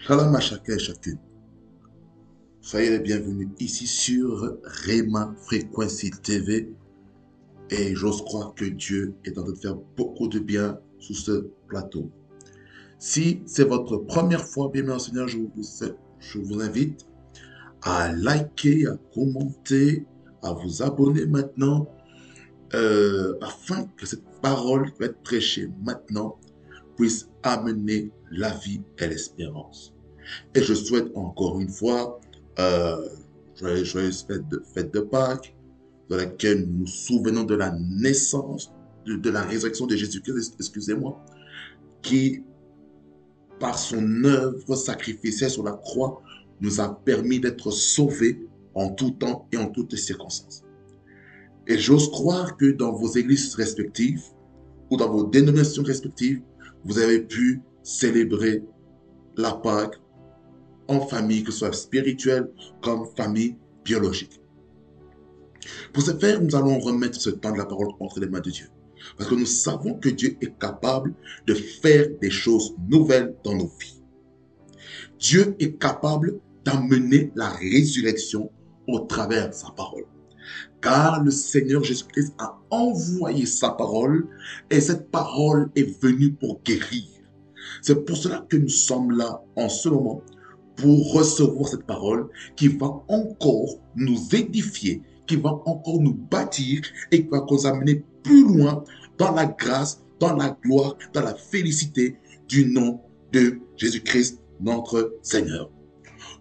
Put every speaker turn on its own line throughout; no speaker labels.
Shalom à chacun et chacune. Soyez les bienvenus ici sur Rema Frequency TV et j'ose croire que Dieu est en train de faire beaucoup de bien sur ce plateau. Si c'est votre première fois, bien aimé Seigneur, je vous invite à liker, à commenter, à vous abonner maintenant afin que cette parole qui va être prêchée maintenant puisse amener la vie et l'espérance. Et je souhaite encore une fois euh, joyeuse fête de Pâques, dans laquelle nous nous souvenons de la naissance, de la résurrection de Jésus-Christ, excusez-moi, qui, par son œuvre sacrificielle sur la croix, nous a permis d'être sauvés en tout temps et en toutes circonstances. Et j'ose croire que dans vos églises respectives ou dans vos dénominations respectives, vous avez pu célébrer la Pâque en famille, que ce soit spirituelle comme famille biologique. Pour ce faire, nous allons remettre ce temps de la parole entre les mains de Dieu. Parce que nous savons que Dieu est capable de faire des choses nouvelles dans nos vies. Dieu est capable d'amener la résurrection au travers de sa parole. Car le Seigneur Jésus-Christ a envoyé sa parole et cette parole est venue pour guérir. C'est pour cela que nous sommes là en ce moment pour recevoir cette parole qui va encore nous édifier, qui va encore nous bâtir et qui va nous amener plus loin dans la grâce, dans la gloire, dans la félicité du nom de Jésus-Christ, notre Seigneur.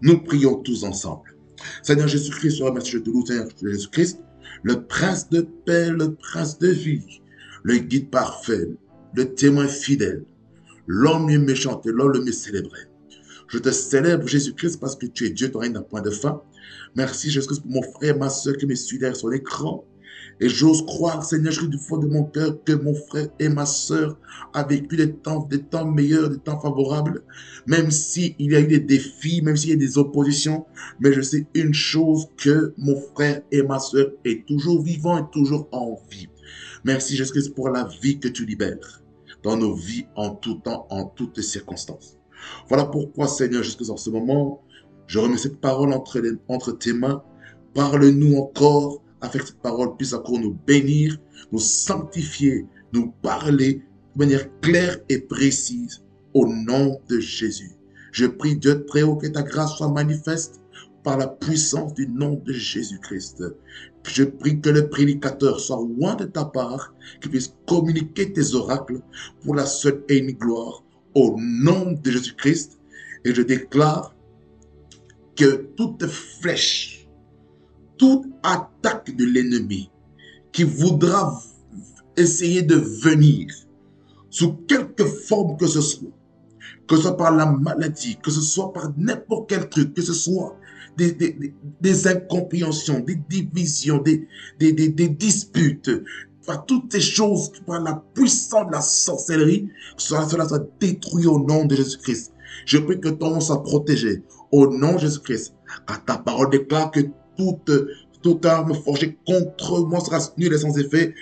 Nous prions tous ensemble. Seigneur Jésus-Christ, je remercie de nous, Seigneur Jésus-Christ, le prince de paix, le prince de vie, le guide parfait, le témoin fidèle, l'homme mieux méchant et l'homme le mieux célébré. Je te célèbre, Jésus-Christ, parce que tu es Dieu, ton règne n'a point de fin. Merci, Jésus-Christ, pour mon frère et ma soeur qui me suivent derrière sur l'écran. Et j'ose croire, Seigneur, je du fond de mon cœur, que mon frère et ma soeur ont vécu des temps meilleurs, des temps favorables, même s'il y a eu des défis, même s'il y a des oppositions. Mais je sais une chose, que mon frère et ma soeur est toujours vivant et toujours en vie. Merci, Jésus-Christ, pour la vie que tu libères dans nos vies en tout temps, en toutes circonstances. Voilà pourquoi, Seigneur, jusqu'à ce moment, je remets cette parole entre tes mains. Parle-nous encore, afin que cette parole puisse encore nous bénir, nous sanctifier, nous parler de manière claire et précise, au nom de Jésus. Je prie Dieu très haut que ta grâce soit manifeste par la puissance du nom de Jésus-Christ. Je prie que le prédicateur soit loin de ta part, qu'il puisse communiquer tes oracles pour la seule et unique gloire, au nom de Jésus-Christ. Et je déclare que toute flèche, toute attaque de l'ennemi qui voudra essayer de venir sous quelque forme que ce soit par la maladie, que ce soit par n'importe quel truc, que ce soit des incompréhensions, des divisions, des disputes, par toutes ces choses, par la puissance de la sorcellerie, cela soit détruit au nom de Jésus-Christ. Je prie que ton nom soit protégé au nom de Jésus-Christ. Car ta parole déclare que toute arme forgée contre moi sera nulle et sans effet.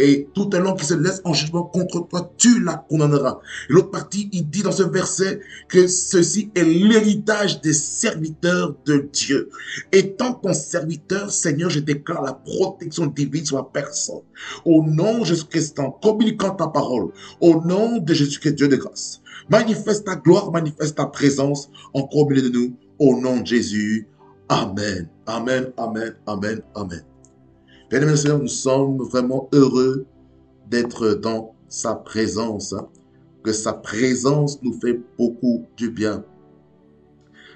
Et toute langue qui se laisse en jugement contre toi, tu la condamneras. Et l'autre partie, il dit dans ce verset que ceci est l'héritage des serviteurs de Dieu. Étant ton serviteur, Seigneur, je déclare la protection divine sur la personne. Au nom de Jésus-Christ, en communiquant ta parole, au nom de Jésus-Christ, Dieu de grâce, manifeste ta gloire, manifeste ta présence encore au milieu de nous. Au nom de Jésus. Amen. Amen, amen, amen, amen. Bien-aimés Seigneur, nous sommes vraiment heureux d'être dans sa présence, hein, que sa présence nous fait beaucoup du bien.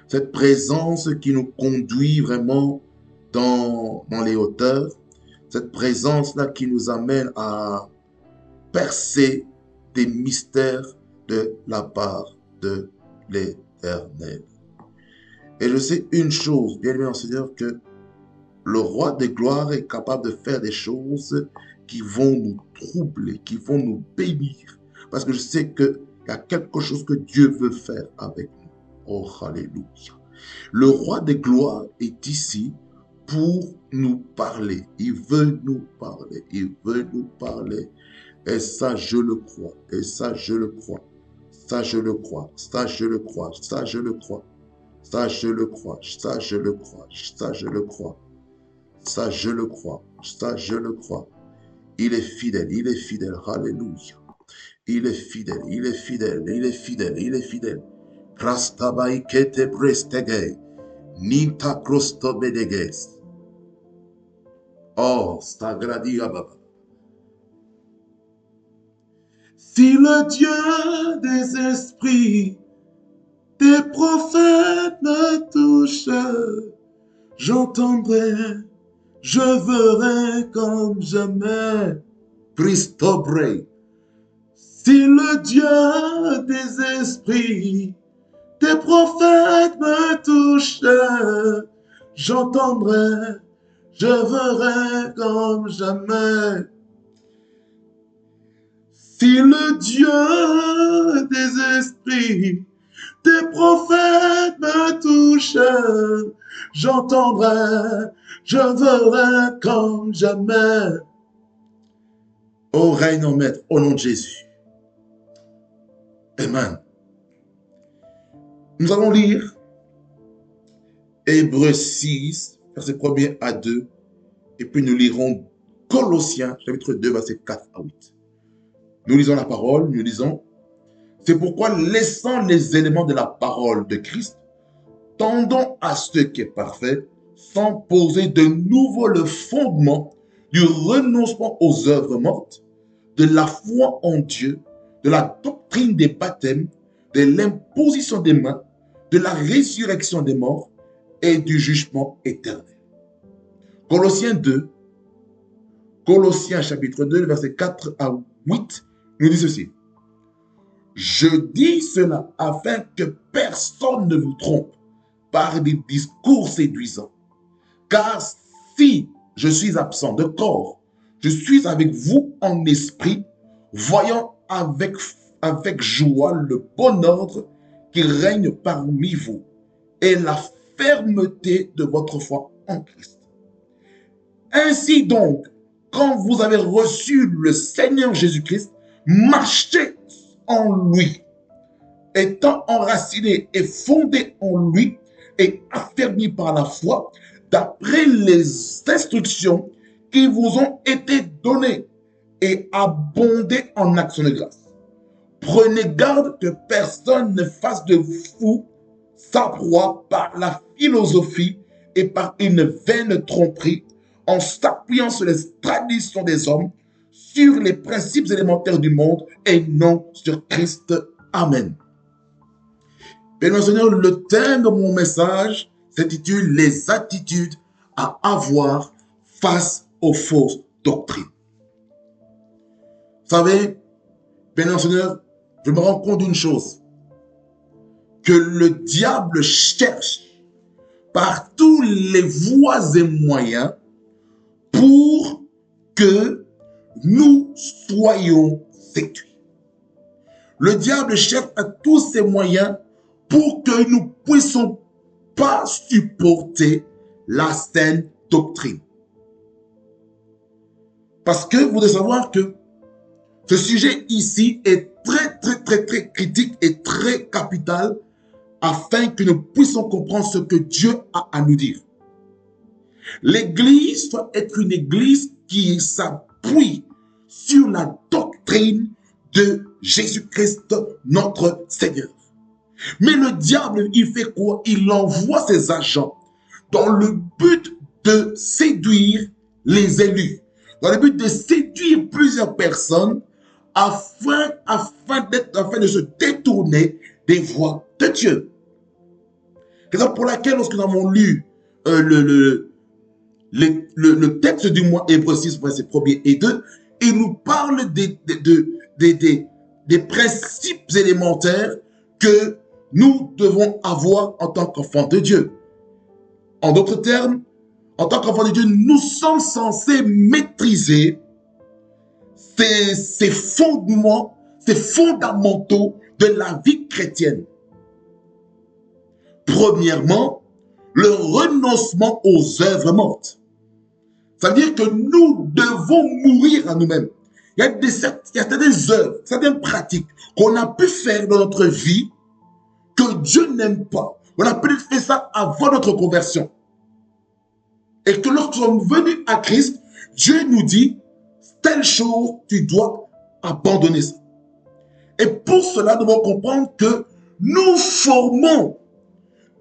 Cette présence qui nous conduit vraiment dans les hauteurs, cette présence-là qui nous amène à percer des mystères de la part de l'Éternel. Et je sais une chose, bien-aimé Seigneur, que le roi des gloires est capable de faire des choses qui vont nous troubler, qui vont nous bénir. Parce que je sais qu'il y a quelque chose que Dieu veut faire avec nous. Oh, alléluia. Le roi des gloires est ici pour nous parler. Il veut nous parler. Il veut nous parler. Et ça, je le crois. Et ça, je le crois. Ça, je le crois. Ça, je le crois. Ça, je le crois. Ça, je le crois. Ça, je le crois. Ça, je le crois. Ça, je le crois. Ça, je le crois. Il est fidèle. Il est fidèle. Alléluia. Il est fidèle. Il est fidèle. Il est fidèle. Il est fidèle. Krastabai kete brestege. Ninta krostobedeges. Oh, stagradia baba. Si le Dieu des esprits, des prophètes me touchent, j'entendrai, je verrai comme jamais. Christobre. Si le Dieu des esprits, des prophètes me touchent, j'entendrai, je verrai comme jamais. Si le Dieu des esprits, des prophètes me touchent, j'entendrai, je verrai comme jamais. Ô règne en maître, au nom de Jésus. Amen. Nous allons lire Hébreux 6, verset 1 à 2, et puis nous lirons Colossiens, chapitre 2, verset 4 à 8. Nous lisons la parole, nous lisons: c'est pourquoi, laissant les éléments de la parole de Christ, tendons à ce qui est parfait, sans poser de nouveau le fondement du renoncement aux œuvres mortes, de la foi en Dieu, de la doctrine des baptêmes, de l'imposition des mains, de la résurrection des morts et du jugement éternel. Colossiens 2, Colossiens chapitre 2, verset 4 à 8, nous dit ceci: je dis cela afin que personne ne vous trompe par des discours séduisants. Car si je suis absent de corps, je suis avec vous en esprit, voyant avec joie le bon ordre qui règne parmi vous et la fermeté de votre foi en Christ. Ainsi donc, quand vous avez reçu le Seigneur Jésus-Christ, marchez en lui, étant enraciné et fondé en lui et affermi par la foi, d'après les instructions qui vous ont été données, et abondez en actions de grâce. Prenez garde que personne ne fasse de vous sa proie par la philosophie et par une vaine tromperie, en s'appuyant sur les traditions des hommes, sur les principes élémentaires du monde et non sur Christ. Amen. Bien, Seigneur, le thème de mon message s'intitule « Les attitudes à avoir face aux fausses doctrines ». Vous savez, bien, Seigneur, je me rends compte d'une chose, que le diable cherche par tous les voies et moyens pour que nous soyons séduits. Le diable cherche à tous ces moyens pour que nous ne puissions pas supporter la saine doctrine. Parce que vous devez savoir que ce sujet ici est très critique et très capital afin que nous puissions comprendre ce que Dieu a à nous dire. L'Église doit être une Église qui s'appuie sur la doctrine de Jésus-Christ, notre Seigneur. Mais le diable, il fait quoi? Il envoie ses agents dans le but de séduire les élus, dans le but de séduire plusieurs personnes afin de se détourner des voies de Dieu. C'est pour laquelle, lorsque nous avons lu le texte du mois Hébreux 6, versets 1 et 2, il nous parle des principes élémentaires que nous devons avoir en tant qu'enfants de Dieu. En d'autres termes, en tant qu'enfants de Dieu, nous sommes censés maîtriser ces fondements, ces fondamentaux de la vie chrétienne. Premièrement, le renoncement aux œuvres mortes. Ça veut dire que nous devons mourir à nous-mêmes. il y a certaines œuvres, certaines pratiques qu'on a pu faire dans notre vie que Dieu n'aime pas. On a peut-être fait ça avant notre conversion. Et que lorsque nous sommes venus à Christ, Dieu nous dit, telle chose, tu dois abandonner ça. Et pour cela, nous devons comprendre que nous formons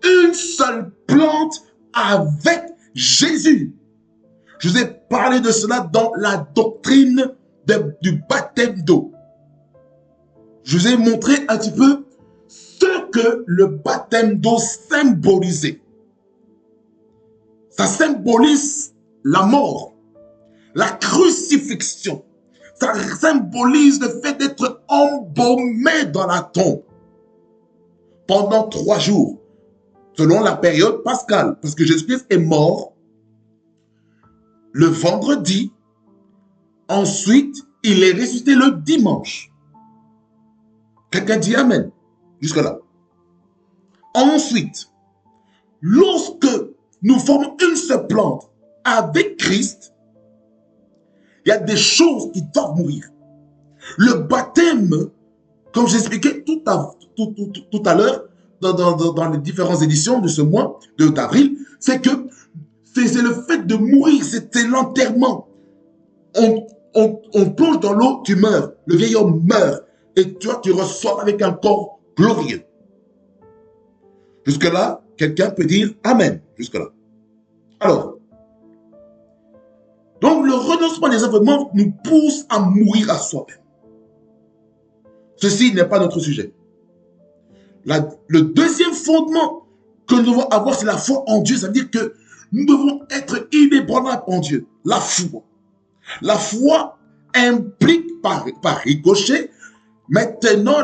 une seule plante avec Jésus. Je vous ai parlé de cela dans la doctrine du baptême d'eau. Je vous ai montré un petit peu ce que le baptême d'eau symbolisait. Ça symbolise la mort, la crucifixion. Ça symbolise le fait d'être embaumé dans la tombe pendant 3 jours, selon la période pascale, parce que Jésus-Christ est mort le vendredi, ensuite il est ressuscité le dimanche. Quelqu'un dit Amen jusque-là. Ensuite, lorsque nous formons une seule plante avec Christ, il y a des choses qui doivent mourir. Le baptême, comme j'expliquais tout à l'heure, dans les différentes éditions de ce mois d'avril, c'est que c'est le fait de mourir, c'était l'enterrement. On plonge dans l'eau, tu meurs. Le vieil homme meurt. Et toi, tu ressors avec un corps glorieux. Jusque-là, quelqu'un peut dire Amen. Jusque-là. Alors, donc le renoncement des œuvres mortes nous pousse à mourir à soi-même. Ceci n'est pas notre sujet. Le deuxième fondement que nous devons avoir, c'est la foi en Dieu. Ça veut dire que nous devons être inébranlables en Dieu. La foi. La foi implique par ricochet maintenant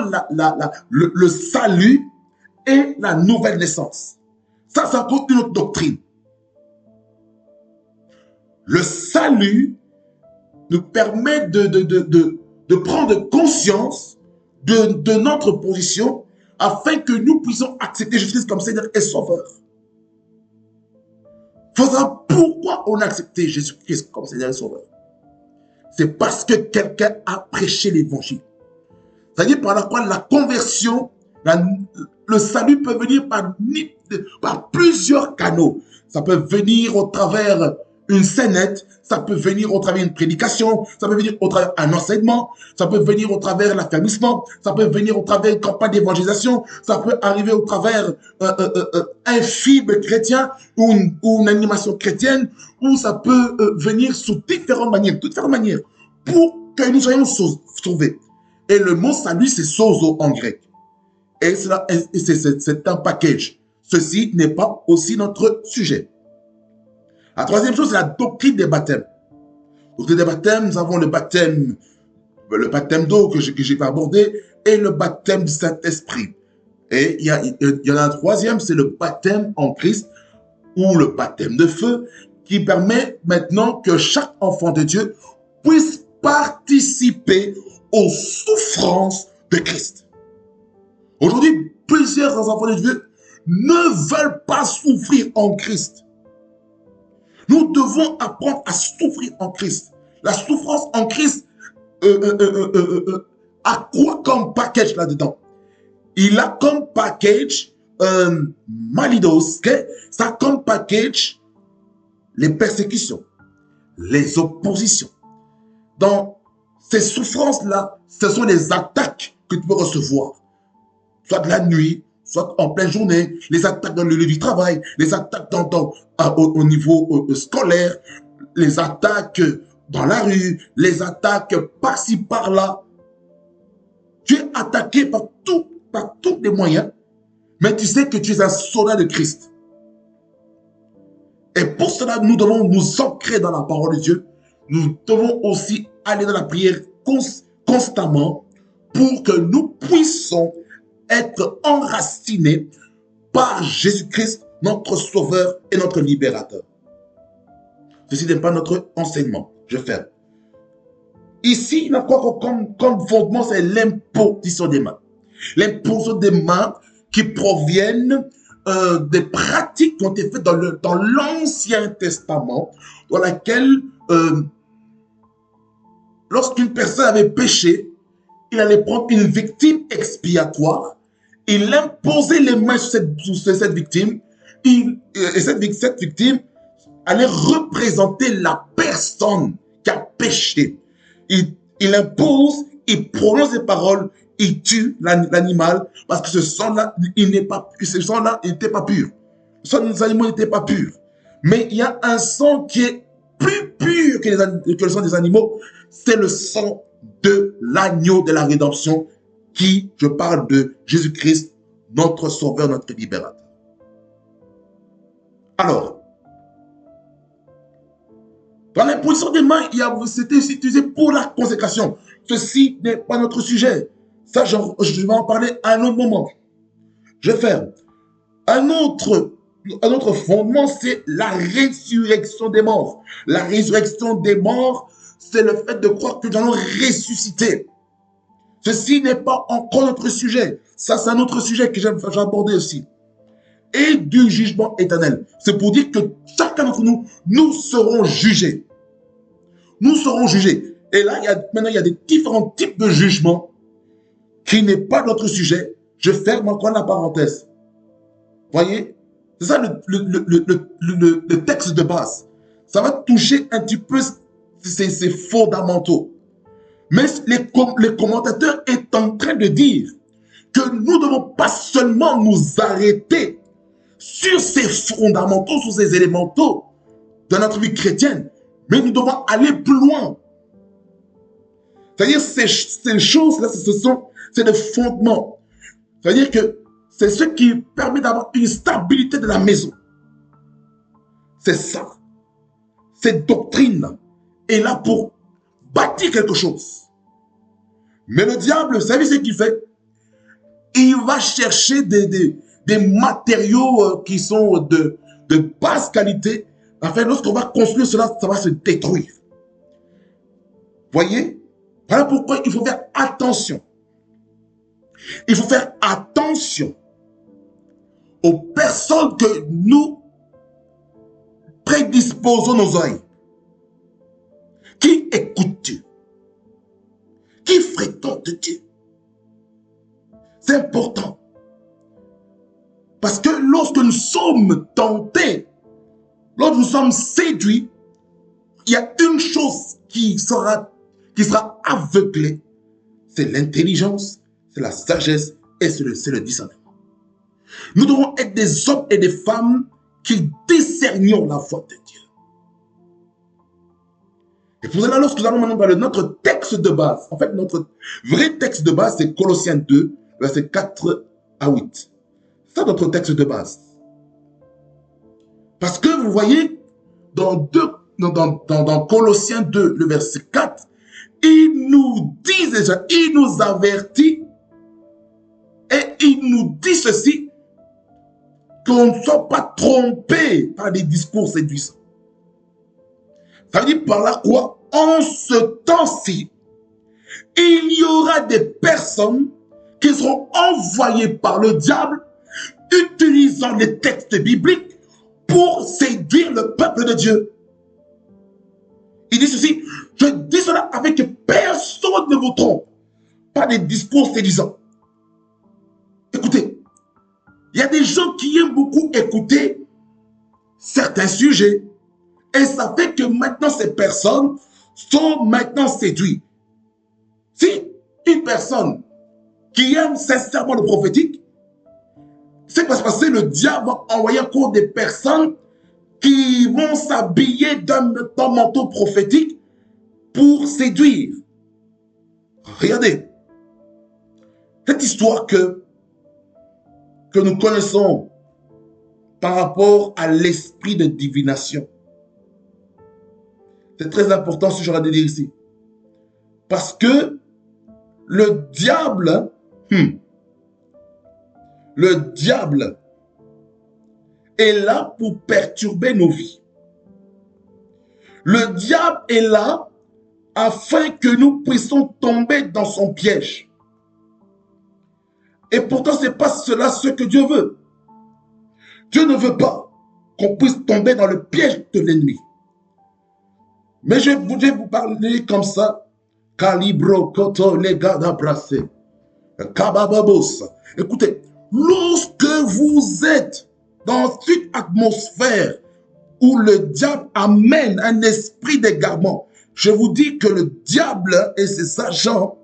le salut et la nouvelle naissance. Ça compte une autre doctrine. Le salut nous permet de prendre conscience de notre position afin que nous puissions accepter Jésus-Christ comme Seigneur et Sauveur. Il faut savoir pourquoi on a accepté Jésus-Christ comme Seigneur et Sauveur. C'est parce que quelqu'un a prêché l'évangile. C'est-à-dire par laquelle la conversion, le salut peut venir par plusieurs canaux. Ça peut venir au travers une scénette, ça peut venir au travers d'une prédication, ça peut venir au travers d'un enseignement, ça peut venir au travers de l'affermissement, ça peut venir au travers d'une campagne d'évangélisation, ça peut arriver au travers un film chrétien ou une animation chrétienne, ou ça peut venir sous différentes manières, pour que nous soyons sauvés. Et le mot salut, c'est sozo en grec. Et c'est un package. Ceci n'est pas aussi notre sujet. La troisième chose, c'est la doctrine des baptêmes. Donc, des baptêmes, nous avons le baptême d'eau que j'ai pas abordé et le baptême du Saint-Esprit. Et il y en a un troisième, c'est le baptême en Christ ou le baptême de feu qui permet maintenant que chaque enfant de Dieu puisse participer aux souffrances de Christ. Aujourd'hui, plusieurs enfants de Dieu ne veulent pas souffrir en Christ. Nous devons apprendre à souffrir en Christ. La souffrance en Christ a quoi comme package là-dedans? Il a comme package Malidos, ça a comme package les persécutions, les oppositions. Dans ces souffrances-là, ce sont les attaques que tu peux recevoir, soit de la nuit, soit en pleine journée, les attaques dans le lieu du travail, les attaques au niveau scolaire, les attaques dans la rue, les attaques par-ci, par-là. Tu es attaqué par tous les moyens, mais tu sais que tu es un soldat de Christ. Et pour cela, nous devons nous ancrer dans la parole de Dieu. Nous devons aussi aller dans la prière constamment pour que nous puissions être enracinés par Jésus-Christ, notre Sauveur et notre Libérateur. Ceci n'est pas notre enseignement. Je ferme. Ici, il y a quoi comme fondement, c'est l'imposition des mains. L'imposition des mains qui proviennent des pratiques qui ont été faites dans l'Ancien Testament, dans laquelle lorsqu'une personne avait péché, il allait prendre une victime expiatoire, il imposait les mains sur cette victime, et cette victime allait représenter la personne qui a péché. Il impose, il prononce des paroles, il tue l'animal parce que ce sang-là, il n'était pas pur. Ce sang des animaux n'était pas pur. Mais il y a un sang qui est plus pur que le sang des animaux, c'est le sang de l'agneau de la rédemption qui, je parle de Jésus-Christ, notre sauveur, notre libérateur. Alors, dans l'imposition des mains, c'était utilisé pour la consécration. Ceci n'est pas notre sujet. Ça, je vais en parler à un autre moment. Je ferme. Un autre fondement, c'est la résurrection des morts. La résurrection des morts, c'est le fait de croire que nous allons ressusciter. Ceci n'est pas encore notre sujet. Ça, c'est un autre sujet que j'ai abordé aussi. Et du jugement éternel. C'est pour dire que chacun d'entre nous, nous serons jugés. Nous serons jugés. Et là, maintenant, il y a des différents types de jugements qui n'est pas notre sujet. Je ferme encore la parenthèse. Voyez? C'est ça le texte de base. Ça va toucher un petit peu ces fondamentaux. Mais les commentateurs sont en train de dire que nous ne devons pas seulement nous arrêter sur ces fondamentaux, sur ces élémentaux de notre vie chrétienne, mais nous devons aller plus loin. C'est-à-dire ces choses-là, c'est des fondements. C'est-à-dire que c'est ce qui permet d'avoir une stabilité de la maison. C'est ça. Cette doctrine est là pour bâtir quelque chose. Mais le diable, vous savez ce qu'il fait? Il va chercher des matériaux qui sont de basse qualité. Enfin, lorsqu'on va construire cela, ça va se détruire. Voyez? Voilà pourquoi il faut faire attention. Il faut faire attention aux personnes que nous prédisposons nos oreilles. Qui écoutes-tu? Qui fréquentes-tu? C'est important. Parce que lorsque nous sommes tentés, lorsque nous sommes séduits, il y a une chose qui sera aveuglée. C'est l'intelligence, c'est la sagesse et c'est le discernement. Nous devons être des hommes et des femmes qui discernions la voix de Dieu. Et pour cela, lorsque nous allons maintenant parler de notre texte de base, en fait, notre vrai texte de base, c'est Colossiens 2, versets 4 à 8. C'est notre texte de base. Parce que vous voyez, dans Colossiens 2, le verset 4, il nous dit déjà, il nous avertit et il nous dit ceci, qu'on ne soit pas trompé par des discours séduisants. Ça veut dire par là quoi? En ce temps-ci, il y aura des personnes qui seront envoyées par le diable utilisant les textes bibliques pour séduire le peuple de Dieu. Il dit ceci, je dis cela avec que personne ne vous trompe par des discours séduisants. Écoutez, il y a des gens qui aiment beaucoup écouter certains sujets et ça fait que maintenant ces personnes sont maintenant séduites. Si une personne qui aime sincèrement le prophétique, c'est parce que le diable va envoyer encore des personnes qui vont s'habiller d'un manteau prophétique pour séduire. Regardez, cette histoire que nous connaissons par rapport à l'esprit de divination. C'est très important ce que j'aurais à dire ici. Parce que le diable est là pour perturber nos vies. Le diable est là afin que nous puissions tomber dans son piège. Et pourtant, ce n'est pas cela ce que Dieu veut. Dieu ne veut pas qu'on puisse tomber dans le piège de l'ennemi. Mais je vais vous parler comme ça Calibro koto lega da brassé. Kabababos. Écoutez, lorsque vous êtes dans une atmosphère où le diable amène un esprit d'égarement, je vous dis que le diable et ses agents,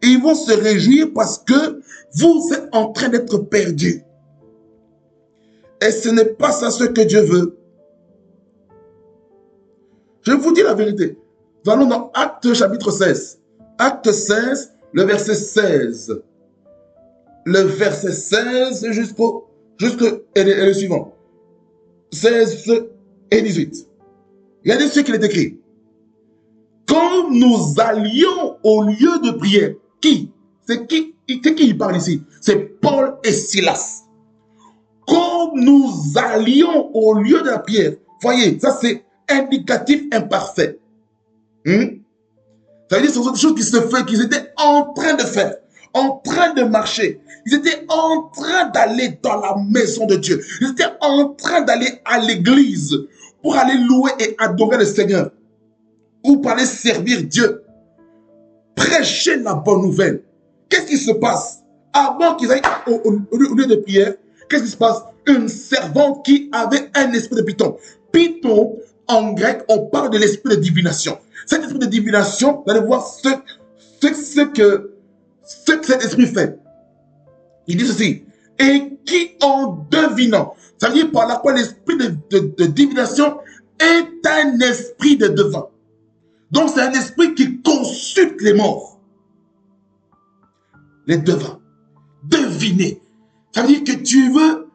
ils vont se réjouir parce que vous êtes en train d'être perdus. Et ce n'est pas ça ce que Dieu veut. Je vous dis la vérité. Nous allons dans Actes chapitre 16. Acte 16, le verset 16. Le verset 16 et le suivant. 16 et 18. Regardez ce qu'il est écrit. Quand nous allions au lieu de prière, c'est qui il parle ici? C'est Paul et Silas. Quand nous allions au lieu de la prière, voyez, ça c'est indicatif imparfait. Ça veut dire que ce sont des choses qui se font, qu'ils étaient en train de faire, en train de marcher. Ils étaient en train d'aller dans la maison de Dieu. Ils étaient en train d'aller à l'église pour aller louer et adorer le Seigneur. Ou pour aller servir Dieu. Prêcher la bonne nouvelle. Qu'est-ce qui se passe? Avant qu'ils aillent au lieu de prière, qu'est-ce qui se passe? Une servante qui avait un esprit de Python. Python, en grec, on parle de l'esprit de divination. Cet esprit de divination, vous allez voir ce que cet esprit fait. Il dit ceci. Et qui en devinant, ça veut dire par là quoi l'esprit de divination est un esprit de devin. Donc c'est un esprit qui consulte les morts. Les devins. Deviner. Ça veut dire que tu veux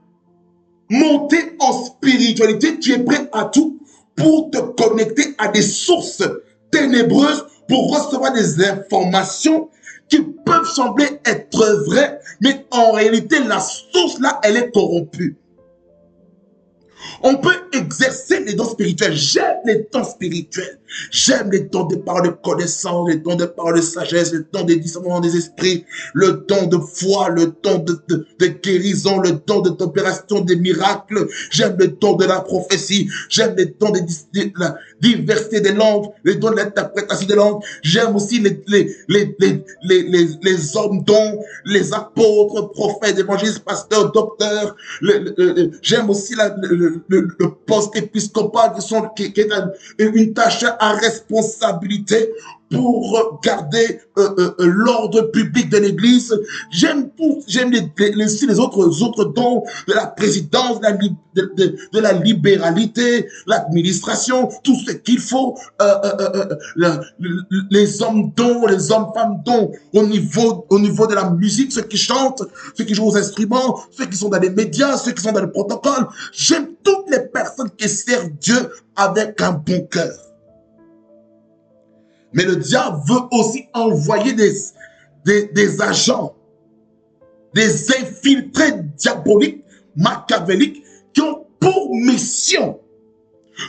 monter en spiritualité, tu es prêt à tout pour te connecter à des sources ténébreuses pour recevoir des informations qui peuvent sembler être vraies, mais en réalité, la source là, elle est corrompue. On peut exercer les dons spirituels. J'aime les dons spirituels. J'aime les dons de paroles de connaissance, les dons de paroles de sagesse, les dons de discernement des esprits, le don de foi, le don de guérison, le don de d'opération des miracles. J'aime le don de la prophétie. J'aime les dons de la diversité des langues, les dons de l'interprétation des langues. J'aime aussi les hommes dons, les apôtres, prophètes, évangélistes, pasteurs, docteurs. J'aime aussi le poste épiscopal qui est une tâche à responsabilité pour garder l'ordre public de l'Église. J'aime aussi les autres dons de la présidence, de la libéralité, l'administration, tout ce qu'il faut, les hommes dons, les hommes-femmes dons au niveau de la musique, ceux qui chantent, ceux qui jouent aux instruments, ceux qui sont dans les médias, ceux qui sont dans le protocole. J'aime toutes les personnes qui servent Dieu avec un bon cœur. Mais le diable veut aussi envoyer des agents, des infiltrés diaboliques, machiavéliques, qui ont pour mission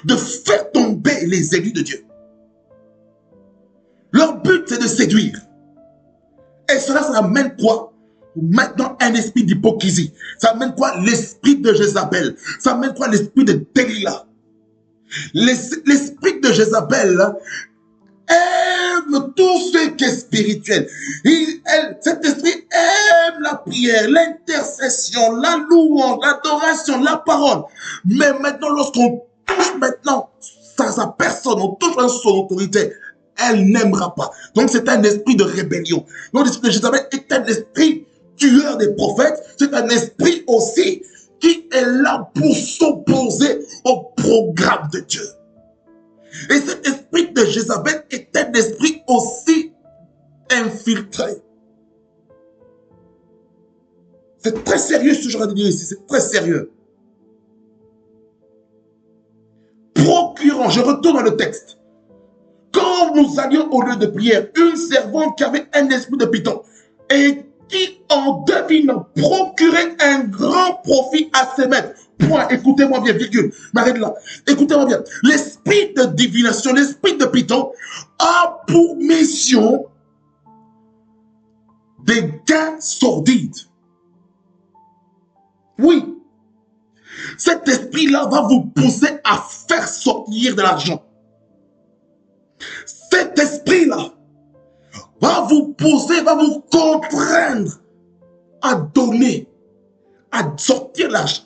de faire tomber les élus de Dieu. Leur but, c'est de séduire. Et cela, ça amène quoi? Maintenant, un esprit d'hypocrisie. Ça amène quoi? L'esprit de Jézabel. Ça amène quoi? L'esprit de Delilah. L'esprit de Jézabel aime tout ce qui est spirituel. Cet esprit aime la prière, l'intercession, la louange, l'adoration, la parole. Mais maintenant, lorsqu'on touche maintenant sa personne, on touche son autorité, elle n'aimera pas. Donc c'est un esprit de rébellion. Donc l'esprit de Jézabel est un esprit tueur des prophètes. C'est un esprit aussi qui est là pour s'opposer au programme de Dieu. Et cet esprit de Jézabel est un esprit aussi infiltré. C'est très sérieux ce que j'aurais de dire ici, c'est très sérieux. Procurant, je retourne dans le texte. Quand nous allions au lieu de prière, une servante qui avait un esprit de Python et qui, en devinant, procurait un grand profit à ses maîtres. Point, écoutez-moi bien, virgule, m'arrête là. Écoutez-moi bien. L'esprit de divination, l'esprit de Python a pour mission des gains sordides. Oui. Cet esprit-là va vous pousser à faire sortir de l'argent. Cet esprit-là va vous poser, va vous contraindre à donner, à sortir l'argent.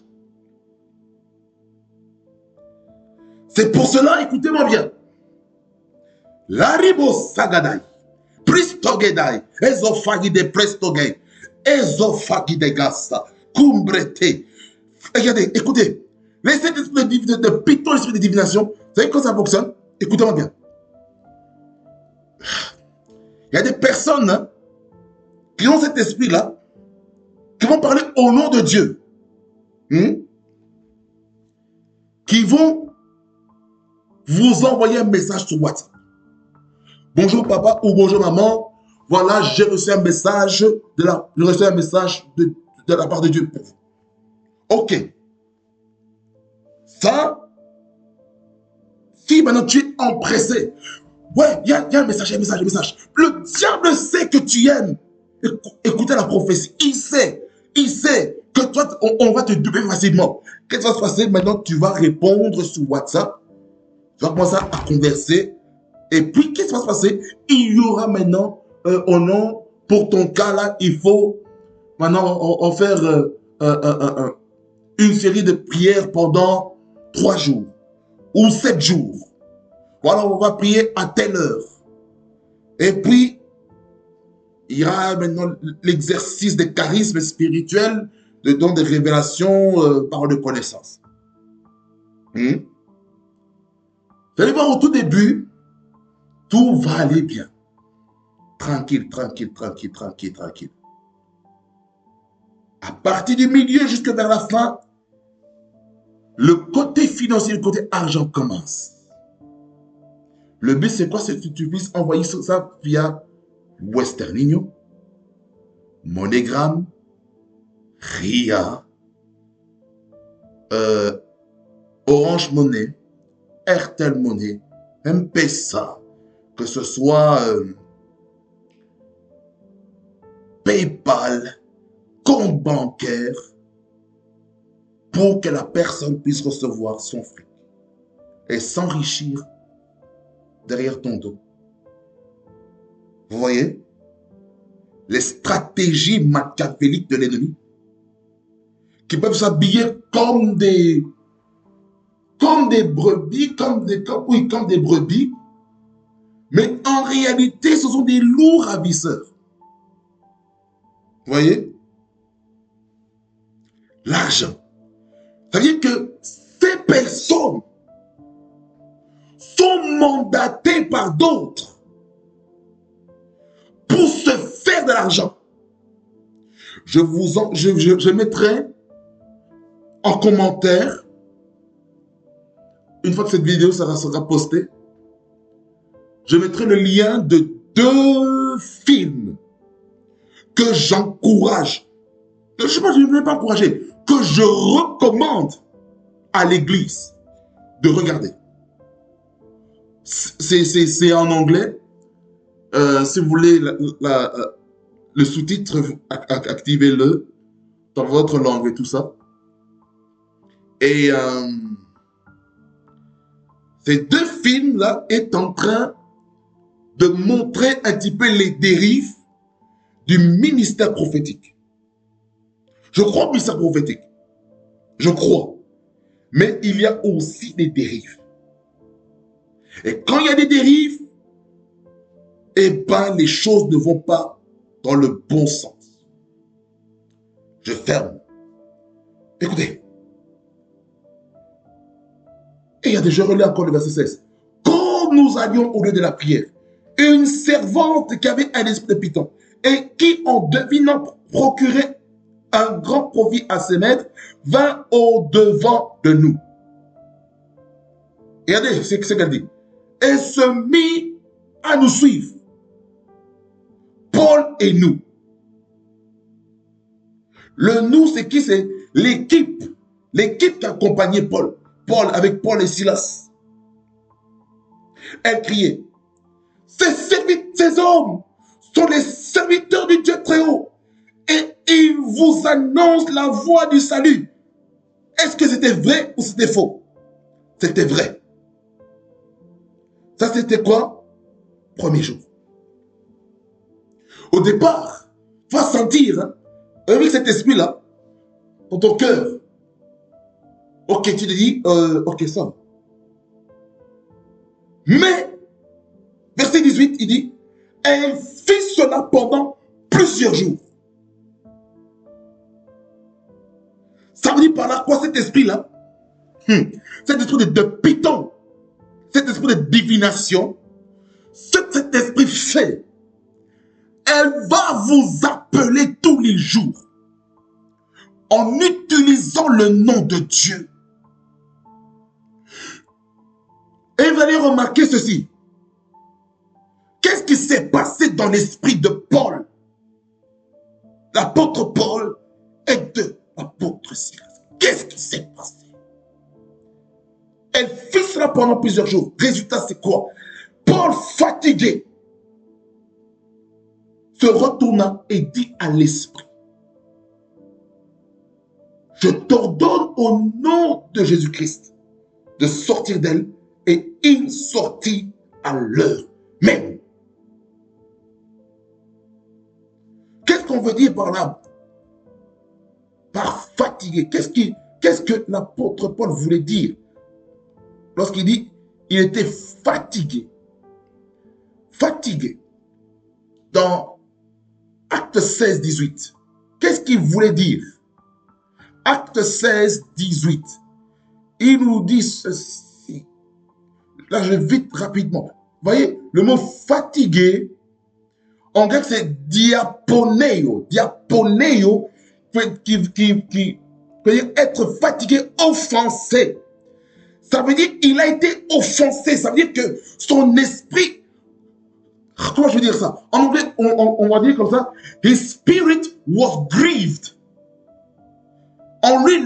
C'est pour cela, écoutez-moi bien. Laribo sagadai, pristogedai, ezofagide prestogei, ezofagide gasta, kumbrete. Regardez, écoutez, l'esprit de python, l'esprit de divination, vous savez comment ça fonctionne? Écoutez-moi bien. Il y a des personnes hein, qui ont cet esprit-là, qui vont parler au nom de Dieu, qui vont vous envoyer un message sur WhatsApp. Bonjour papa ou bonjour maman, voilà, j'ai reçu un message de la part de Dieu pour vous. Ok. Ça, si maintenant tu es empressé, ouais, il y a un message, un message. Le diable sait que tu aimes écouter la prophétie. Il sait que toi, on va te duper facilement. Qu'est-ce qui va se passer? Maintenant, tu vas répondre sur WhatsApp, tu vas commencer à converser. Et puis, qu'est-ce qui va se passer? Il y aura maintenant, au nom, pour ton cas là, il faut maintenant en faire une série de prières pendant 3 jours ou 7 jours. Voilà, on va prier à telle heure. Et puis, il y aura maintenant l'exercice des charismes spirituels, de dons de révélations, par de connaissance. Vous allez voir au tout début, tout va aller bien. Tranquille, tranquille, tranquille, tranquille, tranquille. À partir du milieu jusqu'à vers la fin, le côté financier, le côté argent commence. Le but, c'est quoi? C'est que tu puisses envoyer ça via Western Union, MoneyGram, RIA, Orange Money, Airtel Money, M-Pesa, que ce soit PayPal, compte bancaire, pour que la personne puisse recevoir son fric et s'enrichir derrière ton dos. Vous voyez les stratégies machiavéliques de l'ennemi qui peuvent s'habiller comme des brebis, comme des brebis, mais en réalité, ce sont des loups ravisseurs. Vous voyez? L'argent. C'est-à-dire que ces personnes sont mandatées par d'autres pour se faire de l'argent. Je mettrai en commentaire, une fois que cette vidéo sera postée, je mettrai le lien de 2 films que j'encourage, je ne vais pas encourager, que je recommande à l'église de regarder. C'est en anglais. Si vous voulez le sous-titre, activez-le dans votre langue et tout ça. Et ces 2 films-là est en train de montrer un petit peu les dérives du ministère prophétique. Je crois au ministère prophétique. Je crois. Mais il y a aussi des dérives. Et quand il y a des dérives, eh bien, les choses ne vont pas dans le bon sens. Je ferme. Écoutez. Et il y a des, je relais encore le verset 16. Quand nous allions au lieu de la prière, une servante qui avait un esprit de python et qui, en devinant procurer un grand profit à ses maîtres, vint au-devant de nous. Regardez ce qu'elle dit. Et se mit à nous suivre. Paul et nous. Le nous, c'est qui? C'est l'équipe. L'équipe qui accompagnait Paul. Paul, avec Paul et Silas. Elle criait. Ces hommes sont les serviteurs du Dieu très haut. Et ils vous annoncent la voie du salut. Est-ce que c'était vrai ou c'était faux? C'était vrai. Ça, c'était quoi? Premier jour. Au départ, tu vas sentir, hein, avec cet esprit-là, dans ton cœur. Ok, tu te dis, ok, ça. Mais, verset 18, il dit, elle fit cela pendant plusieurs jours. Ça veut dire par là quoi cet esprit-là? Cet esprit de python, cet esprit de divination, ce que cet esprit fait, elle va vous appeler tous les jours en utilisant le nom de Dieu. Et vous allez remarquer ceci. Qu'est-ce qui s'est passé dans l'esprit de Paul? L'apôtre Paul et de l'apôtre Silas. Qu'est-ce qui s'est passé? Elle fit cela pendant plusieurs jours. Résultat, c'est quoi? Paul, fatigué, se retourna et dit à l'esprit, je t'ordonne au nom de Jésus-Christ de sortir d'elle, et il sortit à l'heure même. Qu'est-ce qu'on veut dire par là? Par fatigué. Qu'est-ce que l'apôtre Paul voulait dire lorsqu'il dit il était fatigué? Fatigué. Dans Acte 16, 18. Qu'est-ce qu'il voulait dire? Acte 16, 18. Il nous dit ceci. Là, je vais vite rapidement. Vous voyez, le mot fatigué, en grec, c'est diaponéo. Diaponéo, qui veut dire être fatigué, offensé. Ça veut dire qu'il a été offensé. Ça veut dire que son esprit, comment je veux dire ça? En anglais, on va dire comme ça, his spirit was grieved. En lui,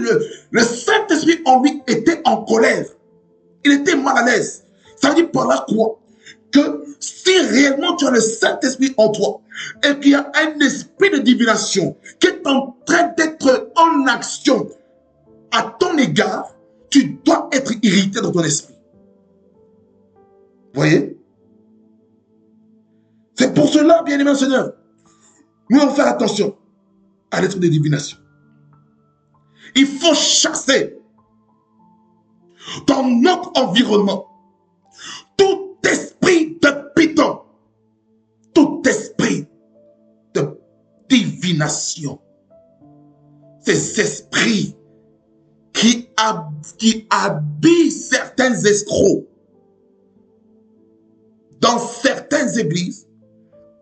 le Saint-Esprit en lui était en colère. Il était mal à l'aise. Ça veut dire par là quoi? Que si réellement tu as le Saint-Esprit en toi et qu'il y a un esprit de divination qui est en train d'être en action à ton égard, tu dois être irrité dans ton esprit. Vous voyez? C'est pour cela, bien-aimés Seigneur, nous devons faire attention à l'esprit de divination. Il faut chasser dans notre environnement tout esprit de python, tout esprit de divination. Ces esprits qui habillent certains escrocs dans certaines églises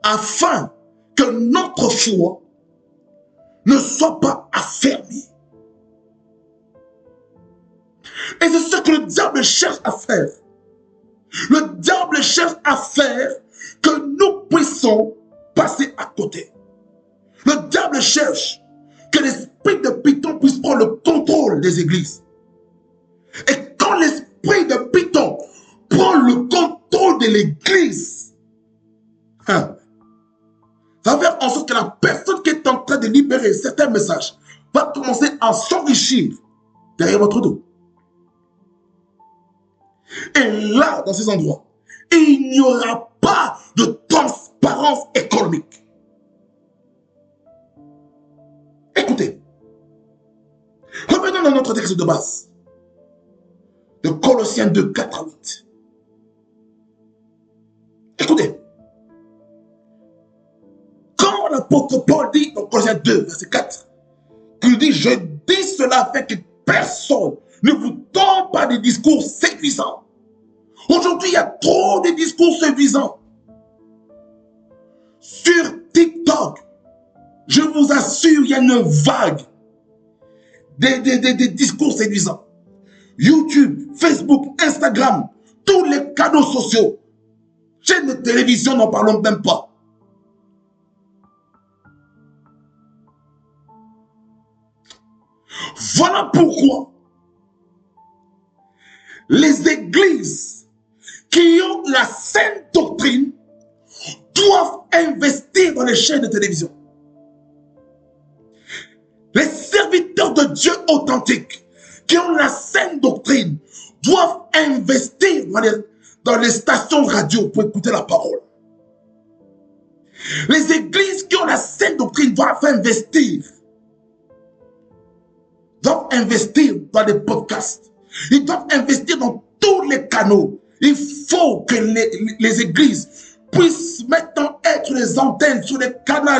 afin que notre foi ne soit pas affermie. Et c'est ce que le diable cherche à faire. Le diable cherche à faire que nous puissions passer à côté. Le diable cherche que l'esprit de Python puisse prendre le contrôle des églises. Et quand l'esprit de Python prend le contrôle de l'église, ça va faire en sorte que la personne qui est en train de libérer certains messages va commencer à s'enrichir derrière votre dos. Et là, dans ces endroits, il n'y aura pas de transparence économique. Écoutez, revenons dans notre texte de base, de Colossiens 2, 4 à 8. Écoutez, quand l'apôtre Paul dit dans Colossiens 2, verset 4, il dit, je dis cela afin que personne ne vous tombe pas des discours séduisants. Aujourd'hui, il y a trop de discours séduisants. Sur TikTok, je vous assure, il y a une vague des discours séduisants. YouTube, Facebook, Instagram, tous les canaux sociaux, chaînes de télévision, n'en parlons même pas. Voilà pourquoi les églises qui ont la saine doctrine doivent investir dans les chaînes de télévision. Les serviteurs de Dieu authentiques qui ont la saine doctrine doivent investir dans les stations radio pour écouter la parole. Les églises qui ont la saine doctrine doivent investir. Doivent investir dans des podcasts. Ils doivent investir dans tous les canaux. Il faut que les églises puissent maintenant être les antennes sur les canaux,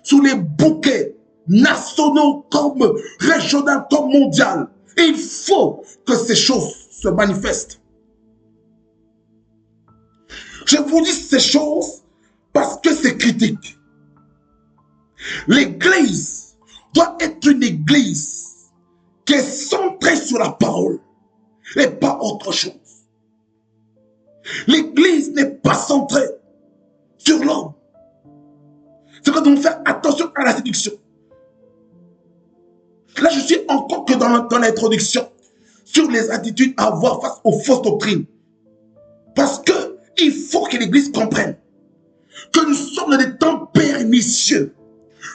sur les bouquets nationaux comme régionaux, comme mondiaux. Il faut que ces choses se manifestent. Je vous dis ces choses parce que c'est critique. L'église doit être une église qui est centrée sur la parole et pas autre chose. L'église n'est pas centrée sur l'homme. C'est que nous devons faire attention à la séduction. Là, je suis encore que dans l'introduction sur les attitudes à avoir face aux fausses doctrines. Parce qu'il faut que l'Église comprenne que nous sommes dans des temps pernicieux.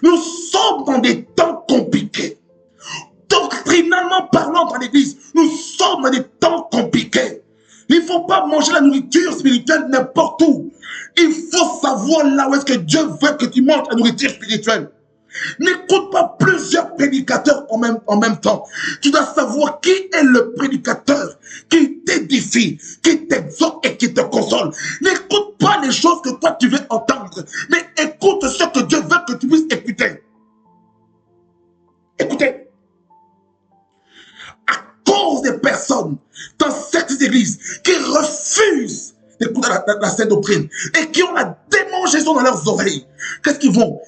Nous sommes dans des temps compliqués. Doctrinalement parlant dans l'Église, nous sommes dans des temps compliqués. Il ne faut pas manger la nourriture spirituelle n'importe où. Il faut savoir là où est-ce que Dieu veut que tu manges la nourriture spirituelle. N'écoute pas plusieurs prédicateurs en même temps. Tu dois savoir qui est le prédicateur qui t'édifie, qui t'exhorte et qui te console. N'écoute pas les choses que toi tu veux entendre, mais écoute ce que Dieu veut que tu puisses écouter. Écoutez. À cause des personnes dans certaines églises qui refusent d'écouter la sainte doctrine et qui ont la démangeaison dans leurs oreilles, qu'est-ce qu'ils vont?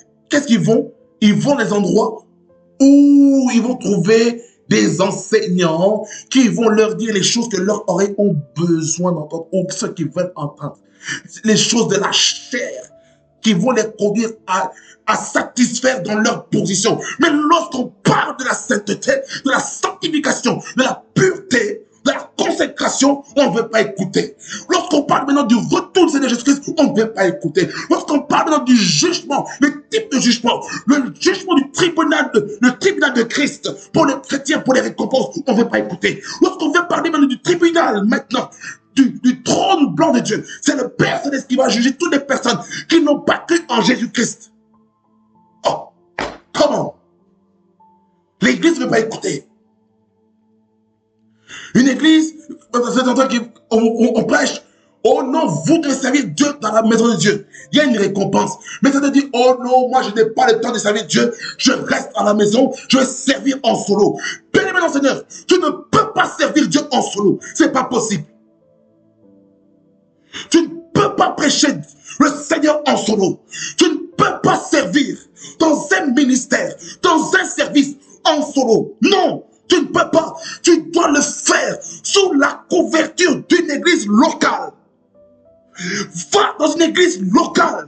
Ils vont dans les endroits où ils vont trouver des enseignants qui vont leur dire les choses que leurs oreilles ont besoin d'entendre ou ce qu'ils veulent entendre. Les choses de la chair qui vont les conduire à satisfaire dans leur position. Mais lorsqu'on parle de la sainteté, de la sanctification, de la pureté, de la consécration, on ne veut pas écouter. Lorsqu'on parle maintenant du retour du Seigneur Jésus-Christ, on ne veut pas écouter. Lorsqu'on parle maintenant du jugement, le type de jugement, le jugement du tribunal de Christ pour les chrétiens, pour les récompenses, on ne veut pas écouter. Lorsqu'on veut parler maintenant du tribunal maintenant, du trône blanc de Dieu, c'est le Père Céleste qui va juger toutes les personnes qui n'ont pas cru en Jésus-Christ. Oh, comment? L'Église ne veut pas écouter. Une église, c'est un truc on prêche, oh non, vous devez servir Dieu dans la maison de Dieu. Il y a une récompense. Mais ça te dit, oh non, moi je n'ai pas le temps de servir Dieu, je reste à la maison, je vais servir en solo. Bien-aimé dans le Seigneur, tu ne peux pas servir Dieu en solo. C'est pas possible. Tu ne peux pas prêcher le Seigneur en solo. Tu ne peux pas servir dans un ministère, dans un service en solo. Non, tu ne peux pas. Tu dois le faire sous la couverture d'une église locale. Va dans une église locale.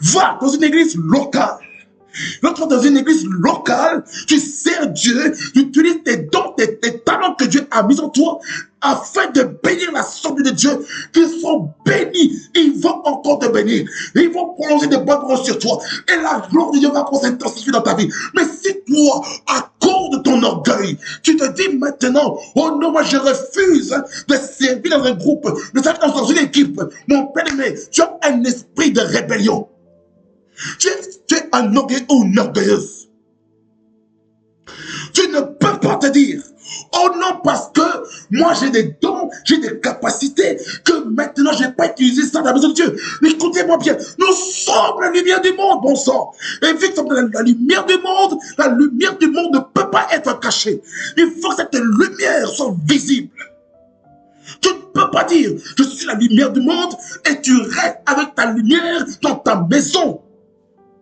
Va dans une église locale. Lorsque dans une église locale, tu sers Dieu, tu utilises tes dons, tes talents que Dieu a mis en toi afin de bénir la sorte de Dieu, qu'ils sont bénis, ils vont encore te bénir, ils vont prolonger de bonnes paroles sur toi et la gloire de Dieu va encore s'intensifier dans ta vie. Mais si toi, à cause de ton orgueil, tu te dis maintenant, oh non, moi je refuse de servir dans un groupe, de servir dans une équipe, mon bien-aimé, tu as un esprit de rébellion. Tu es un orgueilleux ou une orgueilleuse. Tu ne peux pas te dire, oh non, parce que moi j'ai des dons, j'ai des capacités, que maintenant je ne vais pas utiliser ça dans la maison de Dieu. Mais écoutez-moi bien, nous sommes la lumière du monde, bon sang. Et vu que nous sommes la lumière du monde ne peut pas être cachée. Il faut que cette lumière soit visible. Tu ne peux pas dire, je suis la lumière du monde et tu restes avec ta lumière dans ta maison.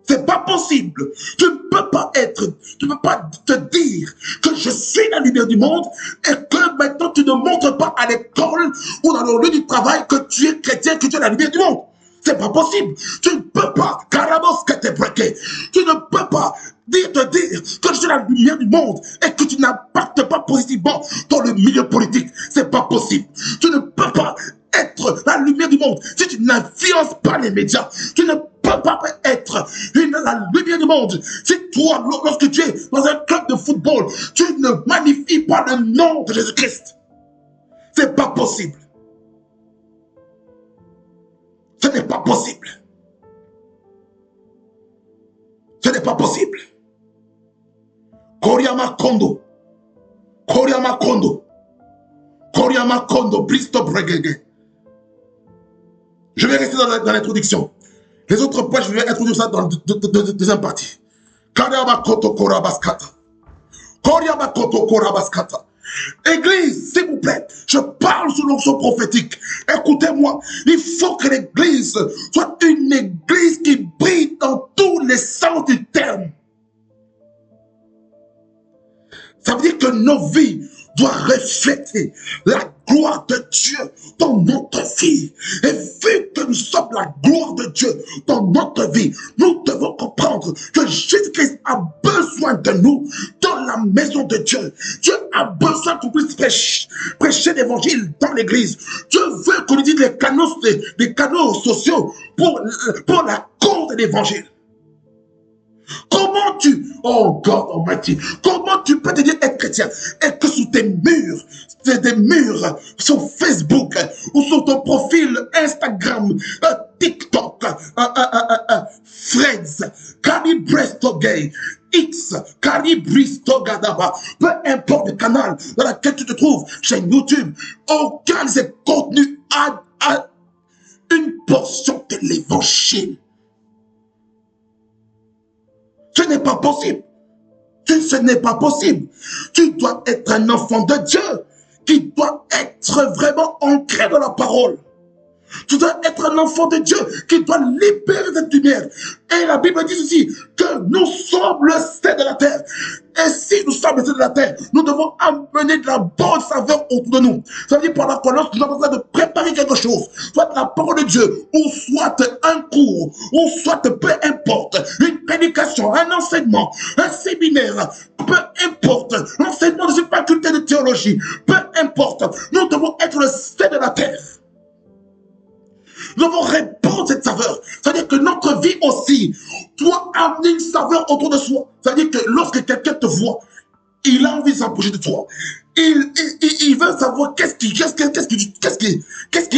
C'est pas possible. Tu ne peux pas te dire que je suis la lumière du monde et que maintenant tu ne montres pas à l'école ou dans le lieu du travail que tu es chrétien, que tu es la lumière du monde. C'est pas possible. Tu ne peux pas, carabos que t'es breaké. Tu ne peux pas te dire que je suis la lumière du monde et que tu n'impactes pas positivement dans le milieu politique. C'est pas possible. Tu ne peux pas être la lumière du monde si tu n'influences pas les médias. Tu ne peux pas être la lumière du monde si toi, lorsque tu es dans un club de football, tu ne magnifies pas le nom de Jésus-Christ. C'est pas possible. Ce n'est pas possible. Ce n'est pas possible. Koriyama Kondo. Koriyama Kondo. Koriyama Kondo. Bristo Bregege. Je vais rester dans l'introduction. Les autres points, je vais introduire ça dans la deuxième partie. Koriyama Koto Korabaskata. Koriyama Koto Korabaskata. Église, s'il vous plaît, je parle sous l'onction prophétique. Écoutez-moi, il faut que l'église soit une église qui brille dans tous les sens du terme. Ça veut dire que nos vies doivent refléter la gloire de Dieu dans notre vie. Et vu que nous sommes la gloire de Dieu dans notre vie, nous devons comprendre que Jésus-Christ a besoin de nous dans la maison de Dieu. Dieu a besoin qu'on puisse prêcher l'évangile dans l'église. Dieu veut qu'on utilise les canaux sociaux pour la cause de l'évangile. Comment oh God Almighty, comment tu peux te dire être chrétien et que sous tes murs, c'est des murs sur Facebook ou sur ton profil Instagram, TikTok, Threads, Calibresto-Gay, X, Calibristo-Gadaba, peu importe le canal dans lequel tu te trouves, chaîne YouTube, aucun de ces contenus a une portion de l'évangile. Ce n'est pas possible. Ce n'est pas possible. Tu dois être un enfant de Dieu qui doit être vraiment ancré dans la parole. Tu dois être un enfant de Dieu qui doit libérer cette lumière. Et la Bible dit aussi que nous sommes le sel de la terre. Et si nous sommes le sel de la terre, nous devons amener de la bonne saveur autour de nous. Ça veut dire par la foi, lorsque nous sommes en train de préparer quelque chose, soit la parole de Dieu, ou soit un cours, ou soit peu importe, une prédication, un enseignement, un séminaire, peu importe, l'enseignement de une faculté de théologie, peu importe, nous devons être le sel de la terre. Nous devons répandre cette saveur. C'est-à-dire que notre vie aussi doit amener une saveur autour de soi. C'est-à-dire que lorsque quelqu'un te voit, il a envie de s'approcher de toi. Il veut savoir qu'est-ce qui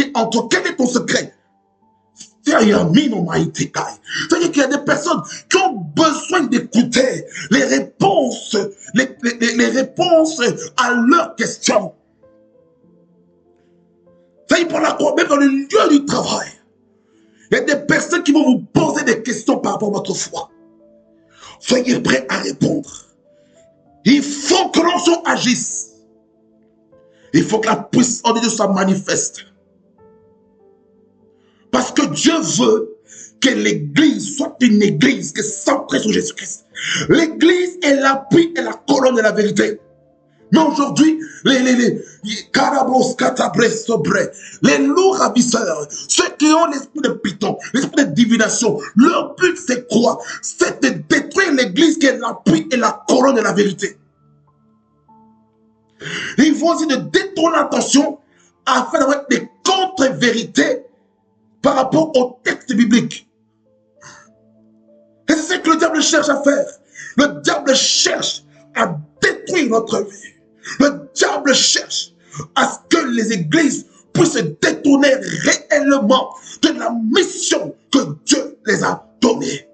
est en toi, quel est ton secret. C'est-à-dire qu'il y a des personnes qui ont besoin d'écouter les réponses, les réponses à leurs questions. C'est pour la croix, même dans le lieu du travail. Il y a des personnes qui vont vous poser des questions par rapport à votre foi. Soyez prêts à répondre. Il faut que l'onction agisse. Il faut que la puissance de Dieu soit manifeste. Parce que Dieu veut que l'église soit une église qui est centrée sur Jésus-Christ. L'église est l'appui et la colonne de la vérité. Mais aujourd'hui, les loups ravisseurs, ceux qui ont l'esprit de Python, l'esprit de divination, leur but c'est quoi? C'est de détruire l'église qui est l'appui et la colonne de la vérité. Ils vont aussi de détourner l'attention afin d'avoir des contre-vérités par rapport au texte biblique. Et c'est ce que le diable cherche à faire. Le diable cherche à détruire notre vie. Le diable cherche à ce que les églises puissent se détourner réellement de la mission que Dieu les a donnée.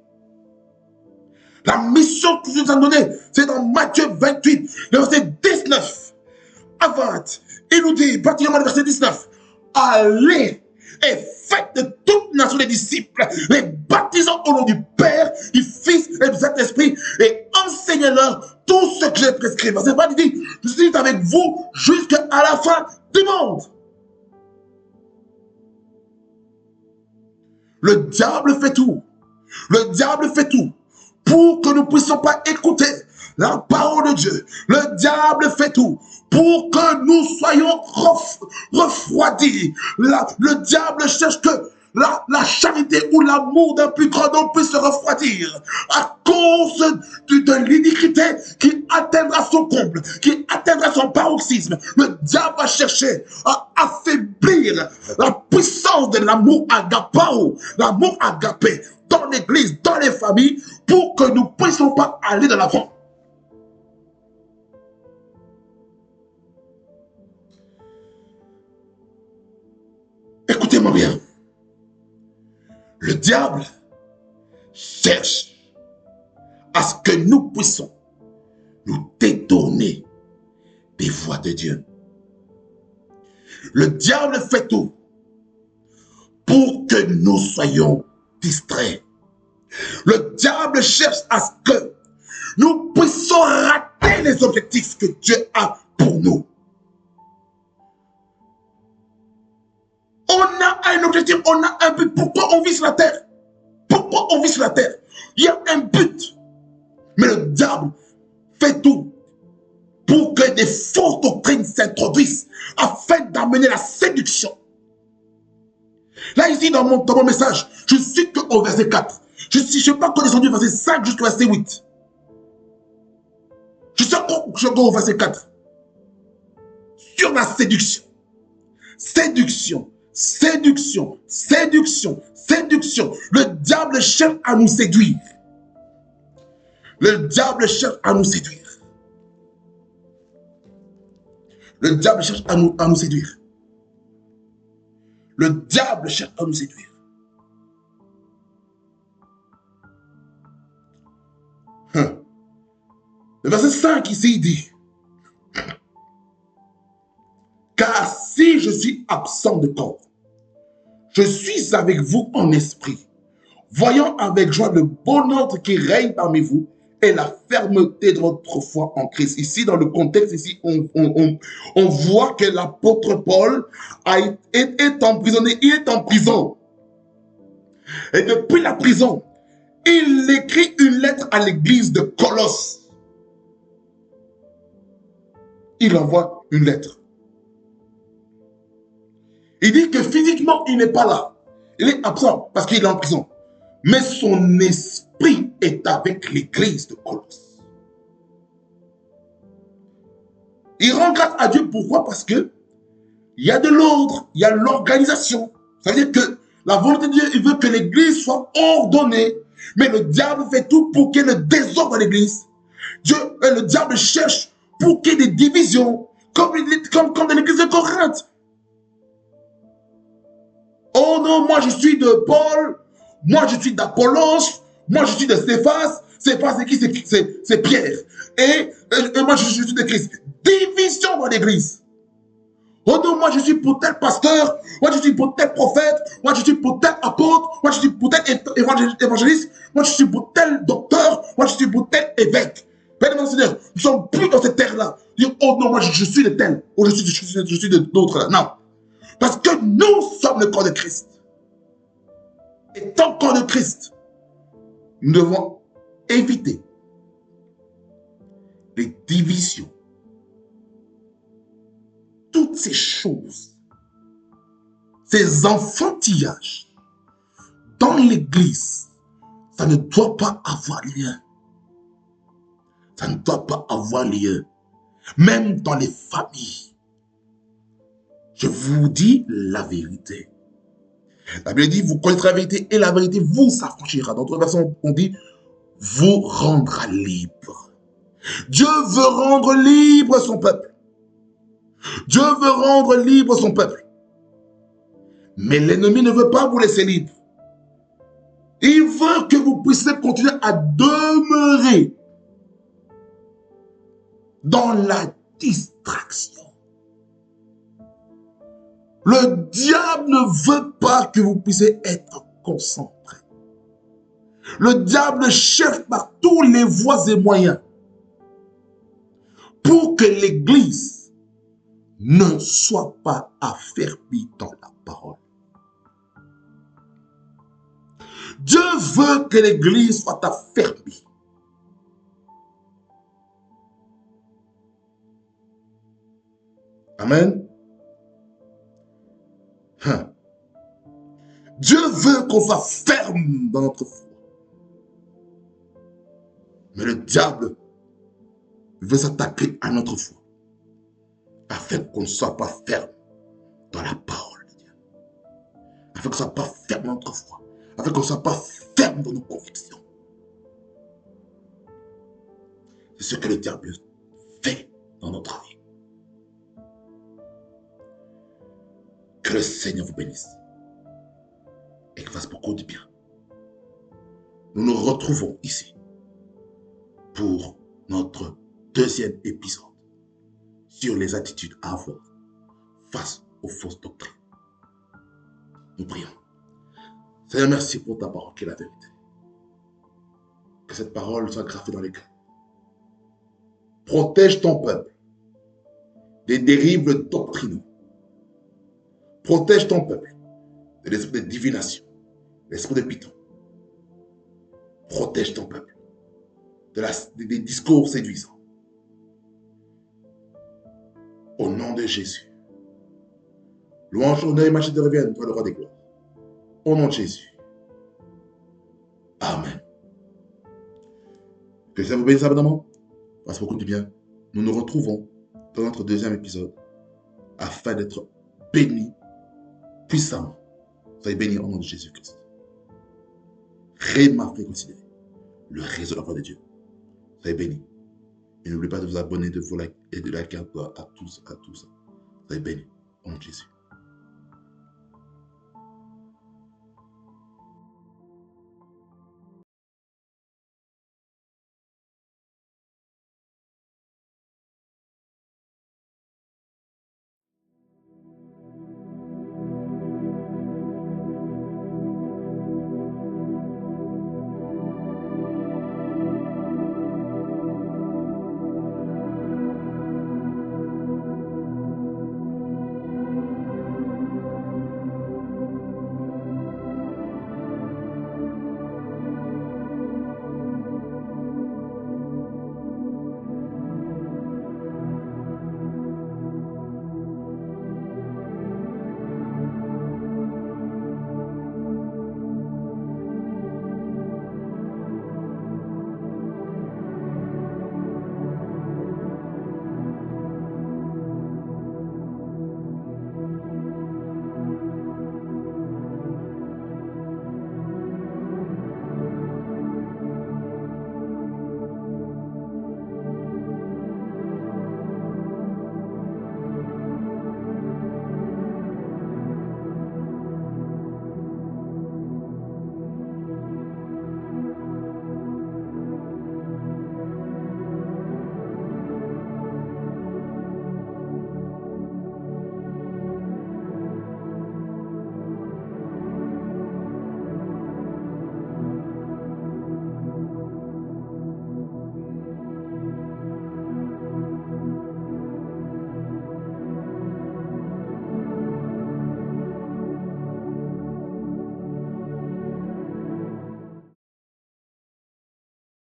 La mission que Dieu nous a donnée, c'est dans Matthieu 28, le verset 19 à 20. Il nous dit, particulièrement le verset 19, allez et faites de toute nation des disciples, les baptisant au nom du Père, du Fils et du Saint-Esprit, et enseignez-leur tout ce que j'ai prescrit. Verset 20, il dit, je suis avec vous jusqu'à la fin du monde. Le diable fait tout. Le diable fait tout pour que nous ne puissions pas écouter la parole de Dieu. Le diable fait tout pour que nous soyons refroidis. Le diable cherche que la charité ou l'amour d'un plus grand homme puisse se refroidir à cause de l'iniquité qui atteindra son comble, qui atteindra son paroxysme. Le diable va chercher à affaiblir la puissance de l'amour agapao, l'amour agapé dans l'église, dans les familles, pour que nous ne puissions pas aller de l'avant. Écoutez-moi bien. Le diable cherche à ce que nous puissions nous détourner des voies de Dieu. Le diable fait tout pour que nous soyons distraits. Le diable cherche à ce que nous puissions rater les objectifs que Dieu a pour nous. On a un objectif, on a un but. Pourquoi on vit sur la terre? Pourquoi on vit sur la terre? Il y a un but. Mais le diable fait tout pour que des fausses doctrines s'introduisent afin d'amener la séduction. Là, ici, dans mon message, je suis qu'au verset 4. Je ne suis pas descendu du verset 5 jusqu'au verset 8. Je suis encore au verset 4. Sur la séduction. Séduction. Séduction. Séduction. Séduction. Le diable cherche à nous séduire. Le diable cherche à nous séduire. Le diable cherche à nous séduire. Le diable cherche à nous séduire. Le verset 5 ici, il dit, car si je suis absent de corps, je suis avec vous en esprit, voyant avec joie le bon ordre qui règne parmi vous et la fermeté de votre foi en Christ. Ici, dans le contexte, ici, on voit que l'apôtre Paul est emprisonné, il est en prison. Et depuis la prison, il écrit une lettre à l'église de Colosse. Il envoie une lettre. Il dit que physiquement, il n'est pas là. Il est absent parce qu'il est en prison. Mais son esprit est avec l'église de Colosse. Il rend grâce à Dieu. Pourquoi? Parce que il y a de l'ordre, il y a l'organisation. Ça veut dire que la volonté de Dieu, il veut que l'église soit ordonnée. Mais le diable fait tout pour qu'il y ait le désordre dans l'église. Le diable cherche pour qu'il y ait des divisions, comme dans l'église de Corinthe. Oh non, moi je suis de Paul, moi je suis d'Apollos, moi je suis de Céphas. Céphas c'est qui? C'est Pierre. Et moi je suis de Christ. Division dans l'église. Oh non, moi je suis pour tel pasteur, moi je suis pour tel prophète, moi je suis pour tel apôtre, moi je suis pour tel évangéliste, moi je suis pour tel docteur, moi je suis pour tel évêque. Père mon Seigneur, nous ne sommes plus dans cette terre-là. Dire, oh non, moi je suis de tel, ou je suis de d'autres. Non. Parce que nous sommes le corps de Christ. Et tant corps de Christ, nous devons éviter les divisions. Toutes ces choses, ces enfantillages dans l'église, ça ne doit pas avoir lieu. Ça ne doit pas avoir lieu. Même dans les familles. Je vous dis la vérité. La Bible dit, vous connaîtrez la vérité et la vérité vous affranchira. Dans d'autres versions, on dit, vous rendra libre. Dieu veut rendre libre son peuple. Dieu veut rendre libre son peuple. Mais l'ennemi ne veut pas vous laisser libre. Il veut que vous puissiez continuer à demeurer dans la distraction. Le diable ne veut pas que vous puissiez être concentré. Le diable cherche par tous les voies et moyens pour que l'Église ne soit pas affermie dans la parole. Dieu veut que l'Église soit affermie. Amen. Dieu veut qu'on soit ferme dans notre foi. Mais le diable veut s'attaquer à notre foi afin qu'on ne soit pas ferme dans la parole de Dieu. Afin qu'on ne soit pas ferme dans notre foi. Afin qu'on ne soit pas ferme dans nos convictions. C'est ce que le diable fait dans notre vie. Que le Seigneur vous bénisse et qu'il fasse beaucoup de bien. nous nous retrouvons ici pour notre deuxième épisode sur les attitudes à avoir face aux fausses doctrines. Nous prions. Seigneur, merci pour ta parole qui est la vérité. Que cette parole soit gravée dans les cœurs. Protège ton peuple des dérives doctrinaux. Protège ton peuple de l'esprit de divination, l'esprit de Python. Protège ton peuple des discours séduisants. Au nom de Jésus. Louange, honneur et majesté reviennent, toi le roi des gloires. Au nom de Jésus. Amen. Que ça vous bénisse abondamment. Passe beaucoup de bien. Nous nous retrouvons dans notre deuxième épisode afin d'être bénis puissamment. Soyez bénis au nom de Jésus-Christ. Réma Fréquency, le réseau de la voix de Dieu. Soyez bénis. Et n'oubliez pas de vous abonner, de vous liker et de liker à tous. Soyez bénis au nom de Jésus.